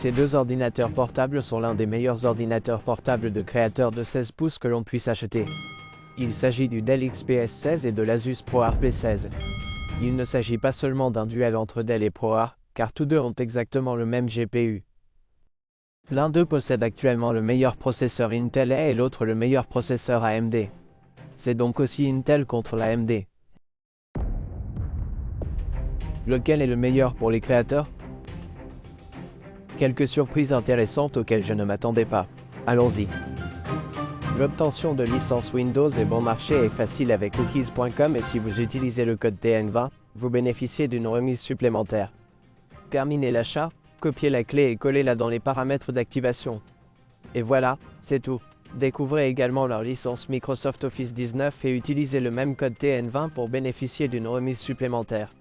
Ces deux ordinateurs portables sont l'un des meilleurs ordinateurs portables de créateurs de 16 pouces que l'on puisse acheter. Il s'agit du Dell XPS 16 et de l'Asus ProArt P16. Il ne s'agit pas seulement d'un duel entre Dell et ProArt, car tous deux ont exactement le même GPU. L'un d'eux possède actuellement le meilleur processeur Intel et l'autre le meilleur processeur AMD. C'est donc aussi Intel contre l'AMD. Lequel est le meilleur pour les créateurs? Quelques surprises intéressantes auxquelles je ne m'attendais pas. Allons-y. L'obtention de licence Windows est bon marché et facile avec Cookies.com et si vous utilisez le code TN20, vous bénéficiez d'une remise supplémentaire. Terminez l'achat, copiez la clé et collez-la dans les paramètres d'activation. Et voilà, c'est tout. Découvrez également leur licence Microsoft Office 19 et utilisez le même code TN20 pour bénéficier d'une remise supplémentaire.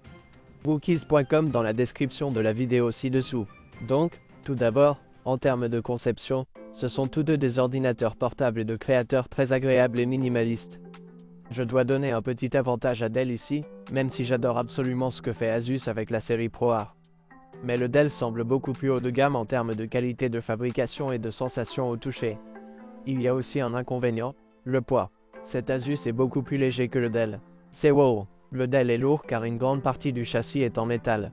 Cookies.com dans la description de la vidéo ci-dessous. Donc, tout d'abord, en termes de conception, ce sont tous deux des ordinateurs portables de créateurs très agréables et minimalistes. Je dois donner un petit avantage à Dell ici, même si j'adore absolument ce que fait Asus avec la série ProArt. Mais le Dell semble beaucoup plus haut de gamme en termes de qualité de fabrication et de sensation au toucher. Il y a aussi un inconvénient, le poids. Cet Asus est beaucoup plus léger que le Dell. C'est wow! Le Dell est lourd car une grande partie du châssis est en métal.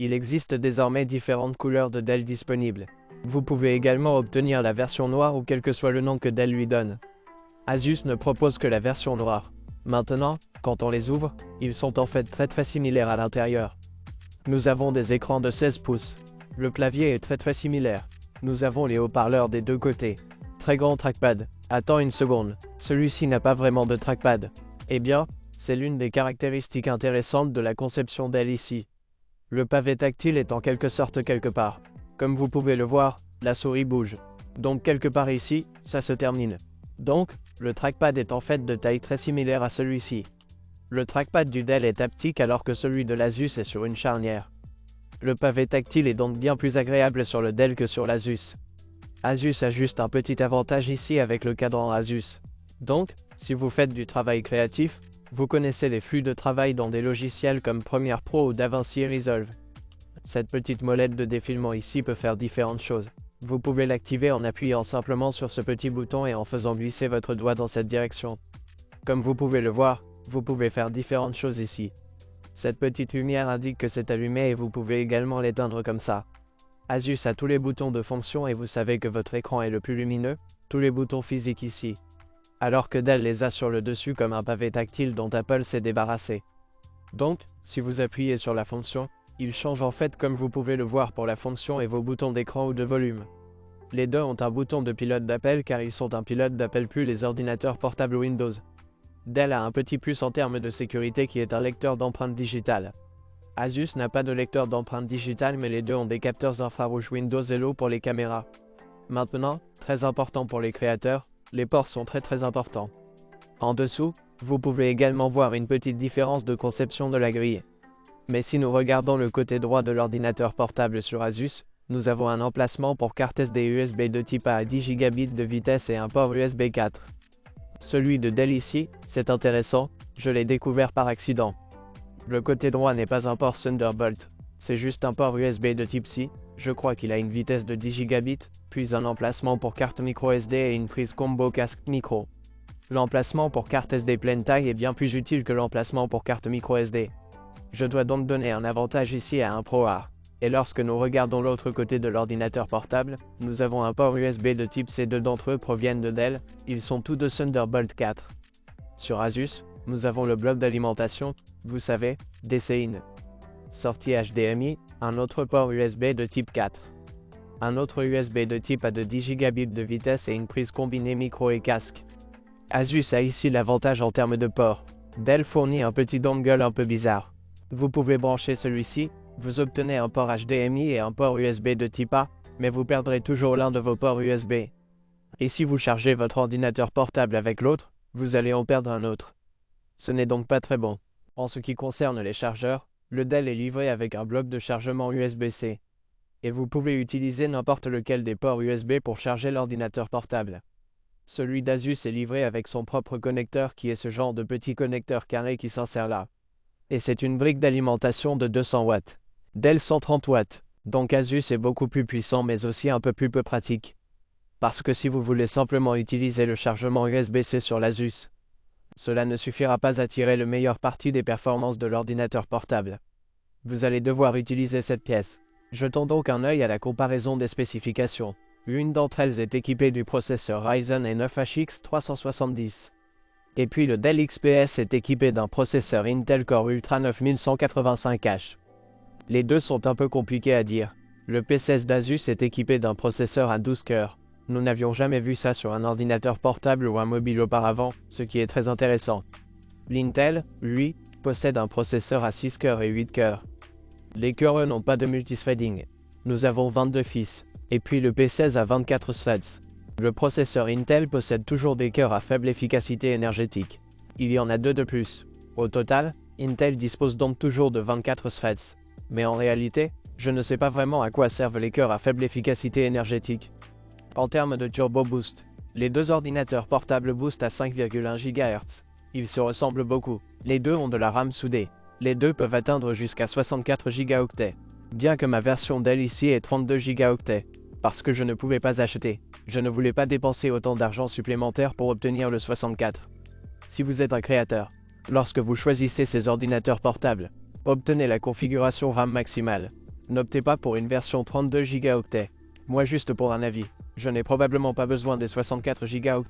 Il existe désormais différentes couleurs de Dell disponibles. Vous pouvez également obtenir la version noire ou quel que soit le nom que Dell lui donne. Asus ne propose que la version noire. Maintenant, quand on les ouvre, ils sont en fait très similaires à l'intérieur. Nous avons des écrans de 16 pouces. Le clavier est très similaire. Nous avons les haut-parleurs des deux côtés. Très grand trackpad. Attends une seconde, celui-ci n'a pas vraiment de trackpad. Eh bien, c'est l'une des caractéristiques intéressantes de la conception Dell ici. Le pavé tactile est en quelque sorte quelque part. Comme vous pouvez le voir, la souris bouge. Donc quelque part ici, ça se termine. Donc, le trackpad est en fait de taille très similaire à celui-ci. Le trackpad du Dell est haptique alors que celui de l'Asus est sur une charnière. Le pavé tactile est donc bien plus agréable sur le Dell que sur l'Asus. Asus a juste un petit avantage ici avec le cadran Asus. Donc, si vous faites du travail créatif, vous connaissez les flux de travail dans des logiciels comme Premiere Pro ou DaVinci Resolve. Cette petite molette de défilement ici peut faire différentes choses. Vous pouvez l'activer en appuyant simplement sur ce petit bouton et en faisant glisser votre doigt dans cette direction. Comme vous pouvez le voir, vous pouvez faire différentes choses ici. Cette petite lumière indique que c'est allumé et vous pouvez également l'éteindre comme ça. Asus a tous les boutons de fonction et vous savez que votre écran est le plus lumineux, tous les boutons physiques ici. Alors que Dell les a sur le dessus comme un pavé tactile dont Apple s'est débarrassé. Donc, si vous appuyez sur la fonction, il change en fait comme vous pouvez le voir pour la fonction et vos boutons d'écran ou de volume. Les deux ont un bouton de pilote d'appel car ils sont un pilote d'appel plus les ordinateurs portables Windows. Dell a un petit plus en termes de sécurité qui est un lecteur d'empreintes digitales. Asus n'a pas de lecteur d'empreintes digitales mais les deux ont des capteurs infrarouges Windows Hello pour les caméras. Maintenant, très important pour les créateurs, les ports sont très importants. En dessous, vous pouvez également voir une petite différence de conception de la grille. Mais si nous regardons le côté droit de l'ordinateur portable sur Asus, nous avons un emplacement pour carte SD USB de type A à 10 Gb de vitesse et un port USB 4. Celui de Dell ici, c'est intéressant, je l'ai découvert par accident. Le côté droit n'est pas un port Thunderbolt, c'est juste un port USB de type C, je crois qu'il a une vitesse de 10 Gb, puis un emplacement pour carte micro SD et une prise combo casque micro. L'emplacement pour carte SD pleine taille est bien plus utile que l'emplacement pour carte micro SD. Je dois donc donner un avantage ici à un ProArt. Et lorsque nous regardons l'autre côté de l'ordinateur portable, nous avons un port USB de type C, deux d'entre eux proviennent de Dell, ils sont tous deux Thunderbolt 4. Sur Asus, nous avons le bloc d'alimentation, vous savez, DC-in. Sortie HDMI, un autre port USB de type 4. Un autre USB de type A de 10 Gb de vitesse et une prise combinée micro et casque. Asus a ici l'avantage en termes de port. Dell fournit un petit dongle un peu bizarre. Vous pouvez brancher celui-ci, vous obtenez un port HDMI et un port USB de type A, mais vous perdrez toujours l'un de vos ports USB. Et si vous chargez votre ordinateur portable avec l'autre, vous allez en perdre un autre. Ce n'est donc pas très bon. En ce qui concerne les chargeurs, le Dell est livré avec un bloc de chargement USB-C. Et vous pouvez utiliser n'importe lequel des ports USB pour charger l'ordinateur portable. Celui d'Asus est livré avec son propre connecteur qui est ce genre de petit connecteur carré qui s'insère là. Et c'est une brique d'alimentation de 200 watts. Dell 130 watts. Donc Asus est beaucoup plus puissant mais aussi un peu plus peu pratique. Parce que si vous voulez simplement utiliser le chargement USB-C sur l'Asus, cela ne suffira pas à tirer le meilleur parti des performances de l'ordinateur portable. Vous allez devoir utiliser cette pièce. Jetons donc un œil à la comparaison des spécifications. L'une d'entre elles est équipée du processeur Ryzen 9 HX 370. Et puis le Dell XPS est équipé d'un processeur Intel Core Ultra 9185H. Les deux sont un peu compliqués à dire. Le P16 d'Asus est équipé d'un processeur à 12 cœurs. Nous n'avions jamais vu ça sur un ordinateur portable ou un mobile auparavant, ce qui est très intéressant. L'Intel, lui, possède un processeur à 6 cœurs et 8 cœurs. Les cœurs n'ont pas de multithreading. Nous avons 22 fils, et puis le P16 a 24 threads. Le processeur Intel possède toujours des cœurs à faible efficacité énergétique. Il y en a 2 de plus. Au total, Intel dispose donc toujours de 24 threads. Mais en réalité, je ne sais pas vraiment à quoi servent les cœurs à faible efficacité énergétique. En termes de Turbo Boost, les deux ordinateurs portables boostent à 5,1 GHz. Ils se ressemblent beaucoup. Les deux ont de la RAM soudée. Les deux peuvent atteindre jusqu'à 64 Go. Bien que ma version Dell ici ait 32 Go. Parce que je ne pouvais pas acheter. Je ne voulais pas dépenser autant d'argent supplémentaire pour obtenir le 64. Si vous êtes un créateur, lorsque vous choisissez ces ordinateurs portables, obtenez la configuration RAM maximale. N'optez pas pour une version 32 Go. Moi juste pour un avis, je n'ai probablement pas besoin des 64 Go.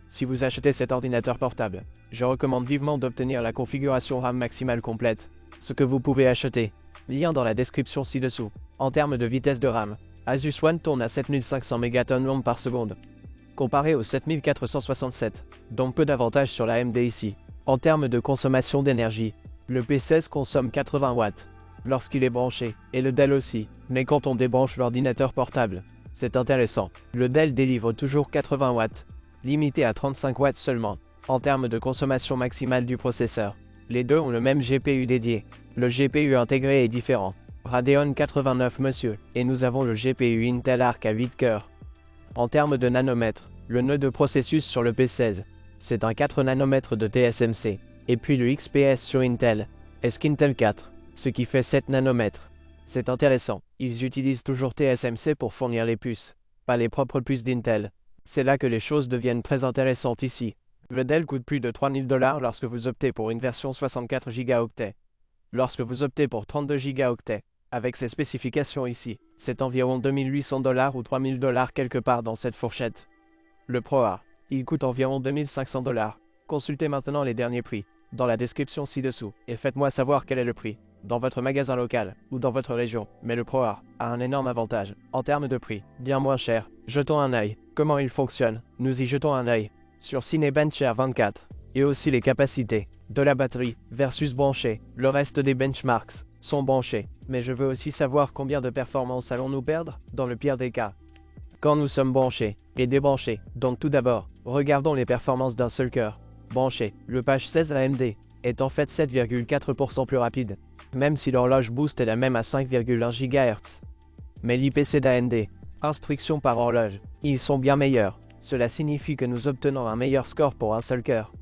Si vous achetez cet ordinateur portable, je recommande vivement d'obtenir la configuration RAM maximale complète, ce que vous pouvez acheter. Lien dans la description ci-dessous. En termes de vitesse de RAM, Asus One tourne à 7500 Mh par seconde, comparé au 7467, donc peu d'avantages sur la AMD ici. En termes de consommation d'énergie, le P16 consomme 80 watts lorsqu'il est branché, et le Dell aussi, mais quand on débranche l'ordinateur portable, c'est intéressant. Le Dell délivre toujours 80 watts, limité à 35 watts seulement. En termes de consommation maximale du processeur, les deux ont le même GPU dédié. Le GPU intégré est différent. Radeon 89 monsieur, et nous avons le GPU Intel Arc à 8 cœurs. En termes de nanomètres, le nœud de processus sur le P16, c'est un 4 nanomètres de TSMC, et puis le XPS sur Intel, est Intel 4, ce qui fait 7 nanomètres. C'est intéressant, ils utilisent toujours TSMC pour fournir les puces, pas les propres puces d'Intel. C'est là que les choses deviennent très intéressantes ici. Le Dell coûte plus de 3000 $ lorsque vous optez pour une version 64 Go. Lorsque vous optez pour 32 Go, avec ces spécifications ici, c'est environ 2800 $ ou 3000 $ quelque part dans cette fourchette. Le ProArt, il coûte environ 2500 $. Consultez maintenant les derniers prix, dans la description ci-dessous, et faites-moi savoir quel est le prix, dans votre magasin local, ou dans votre région. Mais le ProArt a un énorme avantage, en termes de prix, bien moins cher. Jetons un œil, comment il fonctionne, nous y jetons un œil, sur Cinebench R24, et aussi les capacités, de la batterie, versus branché, le reste des benchmarks, sont branchés. Mais je veux aussi savoir combien de performance allons-nous perdre, dans le pire des cas, quand nous sommes branchés, et débranchés. Donc tout d'abord, regardons les performances d'un seul cœur. Branché, le page 16 AMD est en fait 7,4% plus rapide, même si l'horloge boost est la même à 5,1 GHz. Mais l'IPC d'AMD, instruction par horloge, ils sont bien meilleurs. Cela signifie que nous obtenons un meilleur score pour un seul cœur.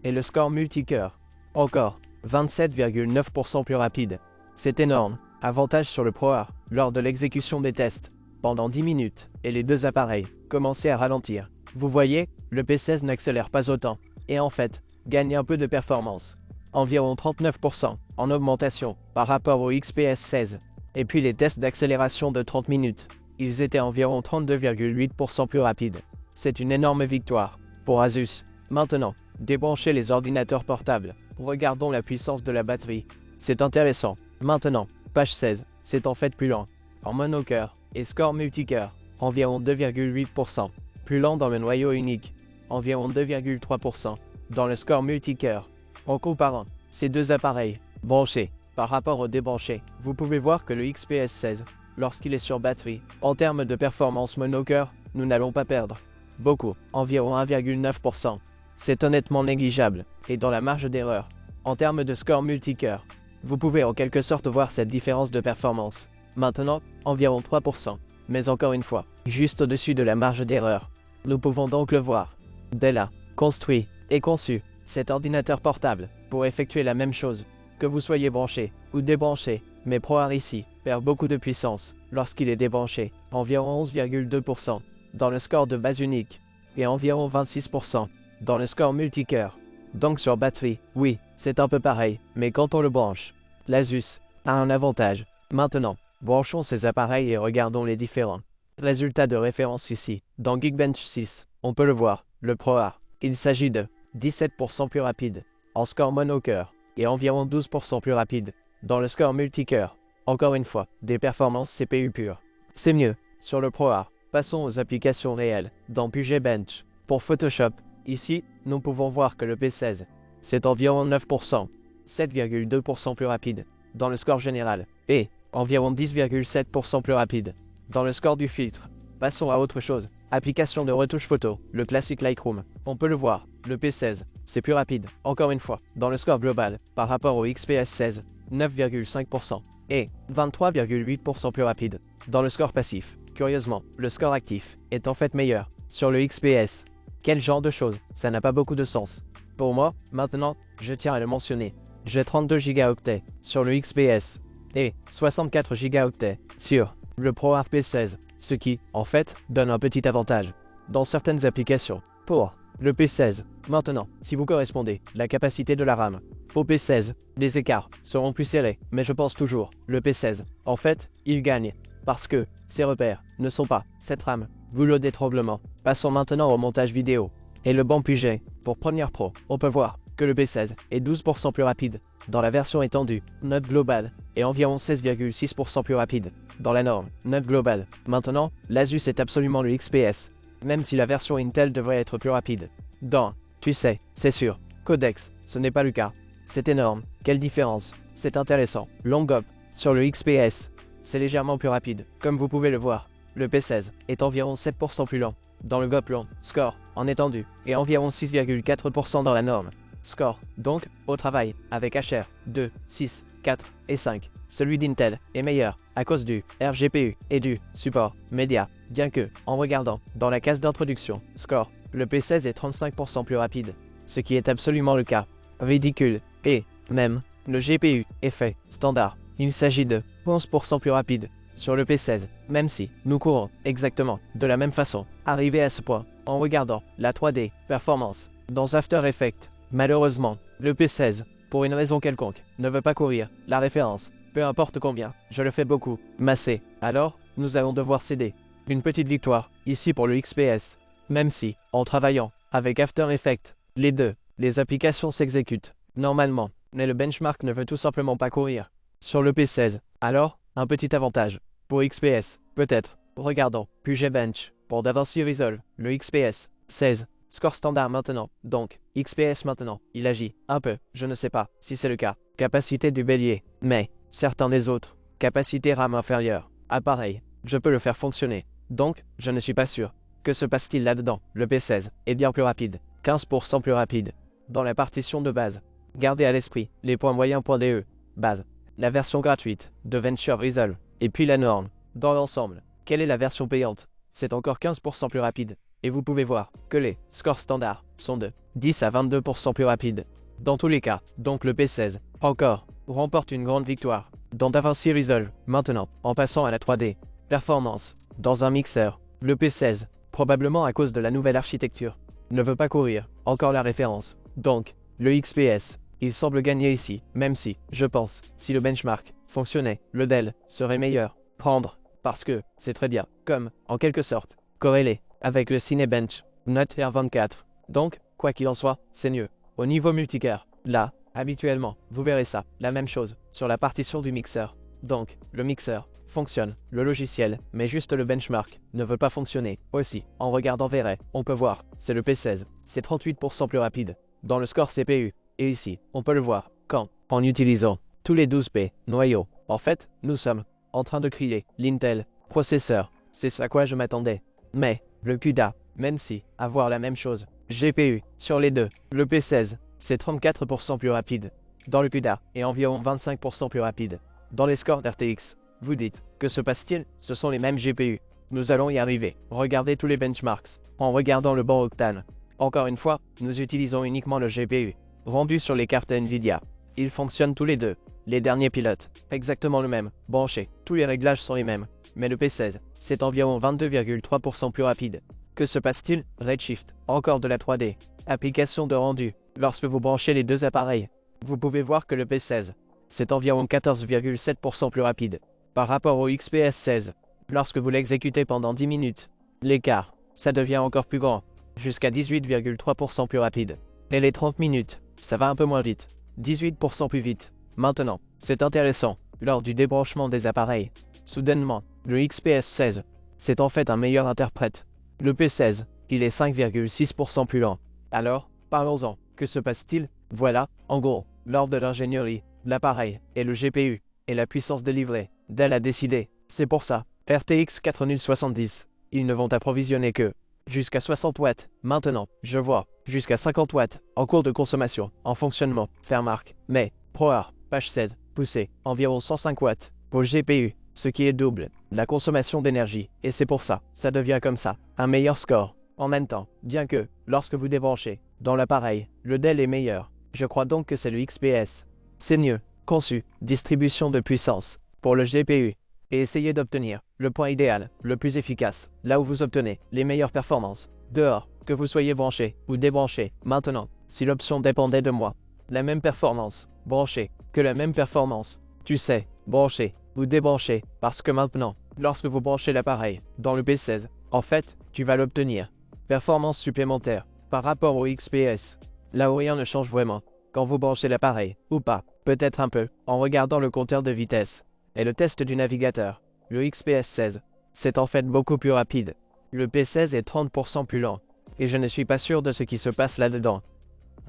Et le score multicœur, encore, 27,9% plus rapide. C'est énorme. Avantage sur le ProArt, lors de l'exécution des tests, pendant 10 minutes, et les deux appareils commençaient à ralentir. Vous voyez, le P16 n'accélère pas autant, et en fait, gagne un peu de performance. Environ 39% en augmentation par rapport au XPS 16. Et puis les tests d'accélération de 30 minutes, ils étaient environ 32,8% plus rapides. C'est une énorme victoire pour Asus. Maintenant, débranchez les ordinateurs portables. Regardons la puissance de la batterie. C'est intéressant. Maintenant, page 16, c'est en fait plus lent. En monocœur et score multicœur, environ 2,8%. Plus lent dans le noyau unique, environ 2,3%. Dans le score multicœur. En comparant ces deux appareils branchés par rapport aux débranchés, vous pouvez voir que le XPS 16, lorsqu'il est sur batterie, en termes de performance monocœur, nous n'allons pas perdre beaucoup, environ 1,9%. C'est honnêtement négligeable, et dans la marge d'erreur. En termes de score multicœur, vous pouvez en quelque sorte voir cette différence de performance. Maintenant, environ 3%, mais encore une fois, juste au-dessus de la marge d'erreur. Nous pouvons donc le voir. Dell a construit et conçu cet ordinateur portable pour effectuer la même chose, que vous soyez branché ou débranché, mais ProArt ici perd beaucoup de puissance lorsqu'il est débranché, environ 11,2% dans le score de base unique et environ 26% dans le score multicœur. Donc sur batterie, oui, c'est un peu pareil, mais quand on le branche, l'Asus a un avantage. Maintenant, branchons ces appareils et regardons les différents résultats de référence ici. Dans Geekbench 6, on peut le voir, le ProArt, il s'agit de 17% plus rapide en score monocœur et environ 12% plus rapide dans le score multicœur. Encore une fois, des performances CPU pures. C'est mieux. Sur le ProArt, passons aux applications réelles. Dans PUBG Bench, pour Photoshop, ici, nous pouvons voir que le P16, c'est environ 9%, 7,2% plus rapide dans le score général et environ 10,7% plus rapide dans le score du filtre. Passons à autre chose. Application de retouche photo, le classique Lightroom. On peut le voir, le P16, c'est plus rapide, encore une fois, dans le score global, par rapport au XPS 16, 9,5%, et 23,8% plus rapide dans le score passif. Curieusement, le score actif est en fait meilleur sur le XPS. Quel genre de choses, ça n'a pas beaucoup de sens. Pour moi, maintenant, je tiens à le mentionner. J'ai 32 Go sur le XPS et 64 Go sur le ProArt P16, ce qui, en fait, donne un petit avantage dans certaines applications. Pour le P16, maintenant, si vous correspondez la capacité de la RAM au P16, les écarts seront plus serrés, mais je pense toujours, le P16, en fait, il gagne, parce que ses repères ne sont pas cette RAM. Boulot d'étranglement. Passons maintenant au montage vidéo. Et le bon PUBG, pour Premiere Pro, on peut voir que le P16 est 12% plus rapide dans la version étendue, note globale, et environ 16,6% plus rapide dans la norme, note globale. Maintenant, l'Asus est absolument le XPS, même si la version Intel devrait être plus rapide. Dans, tu sais, c'est sûr, Codex, ce n'est pas le cas. C'est énorme, quelle différence, c'est intéressant. Long hop, sur le XPS, c'est légèrement plus rapide, comme vous pouvez le voir. Le P16 est environ 7% plus lent dans le GOP long, score, en étendu, et environ 6,4% dans la norme, score. Donc, au travail, avec HR, 2, 6, 4 et 5, celui d'Intel est meilleur à cause du RGPU et du support média, bien que, en regardant dans la case d'introduction, score, le P16 est 35% plus rapide, ce qui est absolument le cas. Ridicule, et, même, le GPU est fait standard, il s'agit de 11% plus rapide sur le P16, même si nous courons exactement de la même façon. Arrivé à ce point, en regardant la 3D performance dans After Effects, malheureusement, le P16, pour une raison quelconque, ne veut pas courir la référence, peu importe combien, je le fais beaucoup masser, alors nous allons devoir céder. Une petite victoire, ici pour le XPS, même si, en travaillant avec After Effects, les applications s'exécutent normalement, mais le benchmark ne veut tout simplement pas courir sur le P16, alors, un petit avantage pour XPS, peut-être. Regardons, PUBG Bench, pour DaVinci Resolve, le XPS 16, score standard maintenant, donc, XPS maintenant, il agit un peu, je ne sais pas si c'est le cas. Capacité du bélier, mais, certains des autres, capacité RAM inférieure, appareil, je peux le faire fonctionner, donc, je ne suis pas sûr. Que se passe-t-il là-dedans? Le P16 est bien plus rapide, 15% plus rapide, dans la partition de base. Gardez à l'esprit les points moyens.de, base. La version gratuite de Venture Resolve, et puis la norme. Dans l'ensemble, quelle est la version payante? C'est encore 15% plus rapide, et vous pouvez voir que les scores standards sont de 10 à 22% plus rapides. Dans tous les cas, donc le P16, encore, remporte une grande victoire dans DaVinci Resolve. Maintenant, en passant à la 3D, performance, dans un mixeur, le P16, probablement à cause de la nouvelle architecture, ne veut pas courir encore la référence. Donc, le XPS, il semble gagner ici, même si, je pense, si le benchmark fonctionnait, le Dell serait meilleur. Prendre, parce que c'est très bien, comme, en quelque sorte, corrélé avec le Cinebench Note R24. Donc, quoi qu'il en soit, c'est mieux. Au niveau multicœur, là, habituellement, vous verrez ça, la même chose, sur la partition du mixeur. Donc, le mixeur fonctionne, le logiciel, mais juste le benchmark ne veut pas fonctionner. Aussi, en regardant Verret, on peut voir, c'est le P16, c'est 38% plus rapide dans le score CPU. Et ici, on peut le voir, quand, en utilisant tous les 12P noyaux, en fait, nous sommes en train de crier l'Intel processeur, c'est ce à quoi je m'attendais. Mais, le CUDA, même si, avoir la même chose, GPU, sur les deux, le P16, c'est 34% plus rapide dans le CUDA et environ 25% plus rapide dans les scores d'RTX. Vous dites, que se passe-t-il? Ce sont les mêmes GPU. Nous allons y arriver. Regardez tous les benchmarks, en regardant le bon Octane. Encore une fois, nous utilisons uniquement le GPU. Rendu sur les cartes Nvidia. Ils fonctionnent tous les deux. Les derniers pilotes, exactement le même. Branché, tous les réglages sont les mêmes. mais le P16, c'est environ 22,3% plus rapide. Que se passe-t-il? Redshift, encore de la 3D. Application de rendu. Lorsque vous branchez les deux appareils, vous pouvez voir que le P16, c'est environ 14,7% plus rapide par rapport au XPS 16. Lorsque vous l'exécutez pendant 10 minutes, l'écart, ça devient encore plus grand, jusqu'à 18,3% plus rapide. Et les 30 minutes, ça va un peu moins vite, 18% plus vite. Maintenant, c'est intéressant, lors du débranchement des appareils, soudainement, le XPS 16, c'est en fait un meilleur interprète. Le P16, il est 5,6% plus lent. Alors, parlons-en. Que se passe-t-il? Voilà, en gros, lors de l'ingénierie, l'appareil et le GPU et la puissance délivrée, Dell a décidé. C'est pour ça, RTX 4070, ils ne vont approvisionner que jusqu'à 60 watts. Maintenant, je vois jusqu'à 50 watts en cours de consommation, en fonctionnement, faire marque. Mais, ProArt, page 7, poussé, environ 105 watts pour le GPU, ce qui est double la consommation d'énergie. Et c'est pour ça, ça devient comme ça, un meilleur score. En même temps, bien que, lorsque vous débranchez, dans l'appareil, le Dell est meilleur. Je crois donc que c'est le XPS. C'est mieux conçu, distribution de puissance, pour le GPU, et essayez d'obtenir le point idéal, le plus efficace, là où vous obtenez les meilleures performances. Dehors, que vous soyez branché ou débranché, maintenant, si l'option dépendait de moi, la même performance, branché, que la même performance, tu sais, branché ou débranché, parce que maintenant, lorsque vous branchez l'appareil dans le P16, en fait, tu vas l'obtenir. Performance supplémentaire par rapport au XPS. Là où rien ne change vraiment, quand vous branchez l'appareil, ou pas, peut-être un peu, en regardant le compteur de vitesse et le test du navigateur. Le XPS 16, c'est en fait beaucoup plus rapide. Le P16 est 30% plus lent, et je ne suis pas sûr de ce qui se passe là-dedans.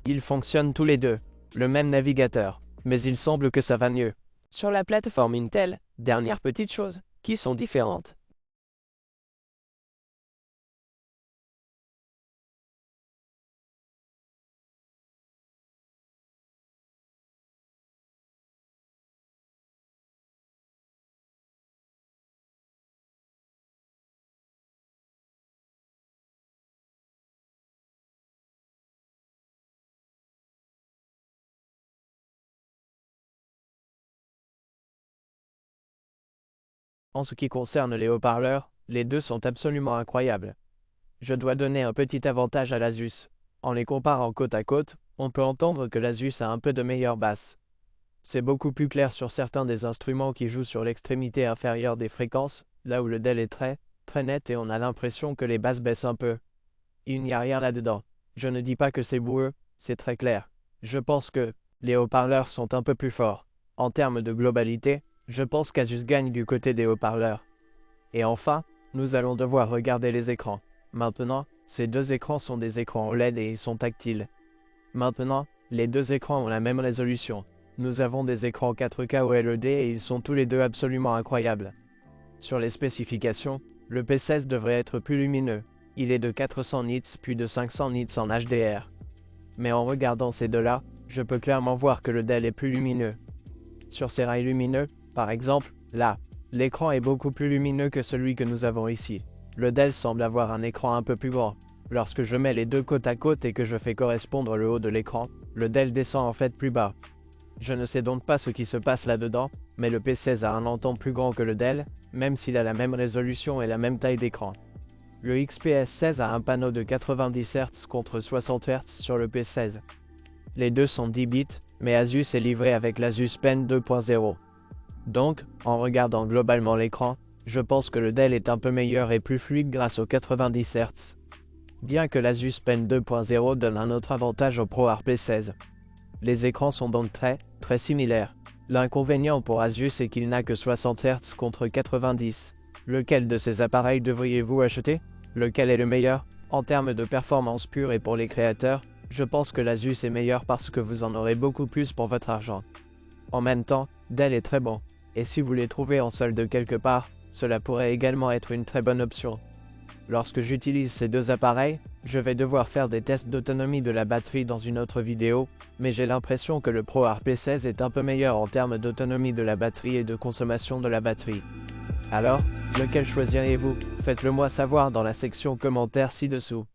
Ils fonctionnent tous les deux, le même navigateur, mais il semble que ça va mieux. Sur la plateforme Intel, dernière petite chose, qui sont différentes. En ce qui concerne les haut-parleurs, les deux sont absolument incroyables. Je dois donner un petit avantage à l'Asus. En les comparant côte à côte, on peut entendre que l'Asus a un peu de meilleure basse. C'est beaucoup plus clair sur certains des instruments qui jouent sur l'extrémité inférieure des fréquences, là où le Dell est très net et on a l'impression que les basses baissent un peu. Il n'y a rien là-dedans. Je ne dis pas que c'est boueux, c'est très clair. Je pense que les haut-parleurs sont un peu plus forts. En termes de globalité, je pense qu'Asus gagne du côté des haut-parleurs. Et enfin, nous allons devoir regarder les écrans. Maintenant, ces deux écrans sont des écrans OLED et ils sont tactiles. Maintenant, les deux écrans ont la même résolution. Nous avons des écrans 4K OLED et ils sont tous les deux absolument incroyables. Sur les spécifications, le P16 devrait être plus lumineux. Il est de 400 nits puis de 500 nits en HDR. Mais en regardant ces deux-là, je peux clairement voir que le Dell est plus lumineux. Sur ces rails lumineux, par exemple, là, l'écran est beaucoup plus lumineux que celui que nous avons ici. Le Dell semble avoir un écran un peu plus grand. Lorsque je mets les deux côte à côte et que je fais correspondre le haut de l'écran, le Dell descend en fait plus bas. Je ne sais donc pas ce qui se passe là-dedans, mais le P16 a un entend plus grand que le Dell, même s'il a la même résolution et la même taille d'écran. Le XPS 16 a un panneau de 90 Hz contre 60 Hz sur le P16. Les deux sont 10 bits, mais Asus est livré avec l'Asus Pen 2.0. Donc, en regardant globalement l'écran, je pense que le Dell est un peu meilleur et plus fluide grâce aux 90 Hz. Bien que l'Asus Pen 2.0 donne un autre avantage au ProArt P16. Les écrans sont donc très similaires. L'inconvénient pour Asus est qu'il n'a que 60 Hz contre 90. Lequel de ces appareils devriez-vous acheter? Lequel est le meilleur? En termes de performance pure et pour les créateurs, je pense que l'Asus est meilleur parce que vous en aurez beaucoup plus pour votre argent. En même temps, Dell est très bon, et si vous les trouvez en solde quelque part, cela pourrait également être une très bonne option. Lorsque j'utilise ces deux appareils, je vais devoir faire des tests d'autonomie de la batterie dans une autre vidéo, mais j'ai l'impression que le ProArt P16 est un peu meilleur en termes d'autonomie de la batterie et de consommation de la batterie. Alors, lequel choisiriez-vous? Faites-le moi savoir dans la section commentaires ci-dessous.